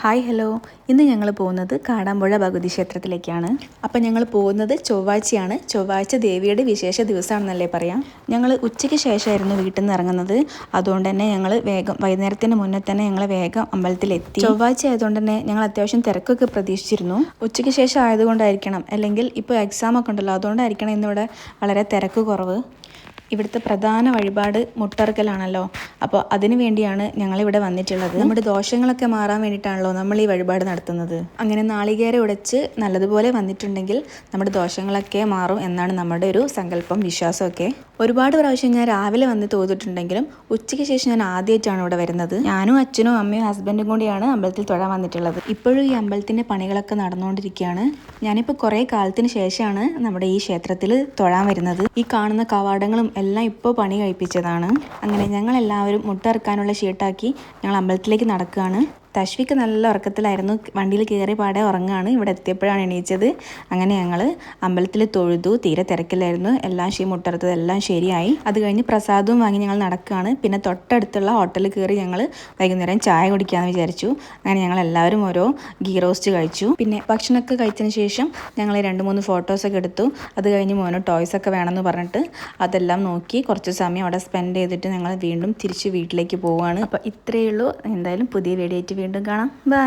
Hi hello, ഇന്ന് ഞങ്ങൾ പോകുന്നത് കാടാമ്പുഴ ഭഗവതി ക്ഷേത്രത്തിലേക്കാണ്. അപ്പം ഞങ്ങൾ പോകുന്നത് ചൊവ്വാഴ്ചയാണ്. ചൊവ്വാഴ്ച ദേവിയുടെ വിശേഷ ദിവസമാണെന്നല്ലേ പറയാം. ഞങ്ങൾ ഉച്ചയ്ക്ക് ശേഷമായിരുന്നു വീട്ടിൽ നിന്ന് ഇറങ്ങുന്നത്. അതുകൊണ്ട് തന്നെ ഞങ്ങൾ വേഗം വൈകുന്നേരത്തിന് മുന്നേ തന്നെ ഞങ്ങൾ വേഗം അമ്പലത്തിലെത്തി. ചൊവ്വാഴ്ച ആയതുകൊണ്ട് തന്നെ ഞങ്ങൾ അത്യാവശ്യം തിരക്കൊക്കെ പ്രതീക്ഷിച്ചിരുന്നു. ഉച്ചയ്ക്ക് ശേഷം ആയതുകൊണ്ടായിരിക്കണം, അല്ലെങ്കിൽ ഇപ്പോൾ എക്സാം ഒക്കെ ഉണ്ടല്ലോ, അതുകൊണ്ടായിരിക്കണം ഇന്നിവിടെ വളരെ തിരക്ക് കുറവ്. ഇവിടുത്തെ പ്രധാന വഴിപാട് മുട്ടറുക്കലാണല്ലോ. അപ്പോൾ അതിനു വേണ്ടിയാണ് ഞങ്ങളിവിടെ വന്നിട്ടുള്ളത്. നമ്മുടെ ദോഷങ്ങളൊക്കെ മാറാൻ വേണ്ടിയിട്ടാണല്ലോ നമ്മൾ ഈ വഴിപാട് നടത്തുന്നത്. അങ്ങനെ നാളികേരം ഉടച്ച് നല്ലതുപോലെ വന്നിട്ടുണ്ടെങ്കിൽ നമ്മുടെ ദോഷങ്ങളൊക്കെ മാറും എന്നാണ് നമ്മുടെ ഒരു സങ്കല്പം, വിശ്വാസമൊക്കെ. ഒരുപാട് പ്രാവശ്യം ഞാൻ രാവിലെ വന്ന് തോന്നിട്ടുണ്ടെങ്കിലും ഉച്ചയ്ക്ക് ശേഷം ഞാൻ ആദ്യമായിട്ടാണ് ഇവിടെ വരുന്നത്. ഞാനും അച്ഛനും അമ്മയും ഹസ്ബൻഡും കൂടിയാണ് അമ്പലത്തിൽ തൊഴാൻ വന്നിട്ടുള്ളത്. ഇപ്പോഴും ഈ അമ്പലത്തിൻ്റെ പണികളൊക്കെ നടന്നുകൊണ്ടിരിക്കുകയാണ്. ഞാനിപ്പോൾ കുറേ കാലത്തിന് ശേഷമാണ് നമ്മുടെ ഈ ക്ഷേത്രത്തിൽ തൊഴാൻ വരുന്നത്. ഈ കാണുന്ന കവാടങ്ങളും എല്ലാം ഇപ്പോൾ പണി കഴിപ്പിച്ചതാണ്. അങ്ങനെ ഞങ്ങളെല്ലാവരും മുട്ടറുക്കാനുള്ള ഷീട്ടാക്കി ഞങ്ങൾ അമ്പലത്തിലേക്ക് നടക്കുകയാണ്. തശ്വിക്ക് നല്ല ഉറക്കത്തിലായിരുന്നു. വണ്ടിയിൽ കയറി പാടെ ഉറങ്ങുകയാണ്. ഇവിടെ എത്തിയപ്പോഴാണ് എണീച്ചത്. അങ്ങനെ ഞങ്ങൾ അമ്പലത്തിൽ തൊഴുതു. തീരെ തിരക്കില്ലായിരുന്നു. എല്ലാം മുട്ടറുത്തത് എല്ലാം ശരിയായി. അത് കഴിഞ്ഞ് പ്രസാദവും വാങ്ങി ഞങ്ങൾ നടക്കുകയാണ്. പിന്നെ തൊട്ടടുത്തുള്ള ഹോട്ടലിൽ കയറി ഞങ്ങൾ വൈകുന്നേരം ചായ കുടിക്കാമെന്ന് വിചാരിച്ചു. അങ്ങനെ ഞങ്ങൾ എല്ലാവരും ഓരോ ഗീ റോസ്റ്റ് കഴിച്ചു. പിന്നെ ഭക്ഷണമൊക്കെ കഴിച്ചതിന് ശേഷം ഞങ്ങൾ 2-3 ഫോട്ടോസൊക്കെ എടുത്തു. അത് കഴിഞ്ഞ് മോന് ടോയ്സൊക്കെ വേണമെന്ന് പറഞ്ഞിട്ട് അതെല്ലാം നോക്കി കുറച്ച് സമയം അവിടെ സ്പെൻഡ് ചെയ്തിട്ട് ഞങ്ങൾ വീണ്ടും തിരിച്ച് വീട്ടിലേക്ക് പോവുകയാണ്. അപ്പോൾ ഇത്രയേ ഉള്ളൂ. എന്തായാലും പുതിയ വീഡിയോ ആയിട്ട് വീണ്ടും കാണാം. ബൈ.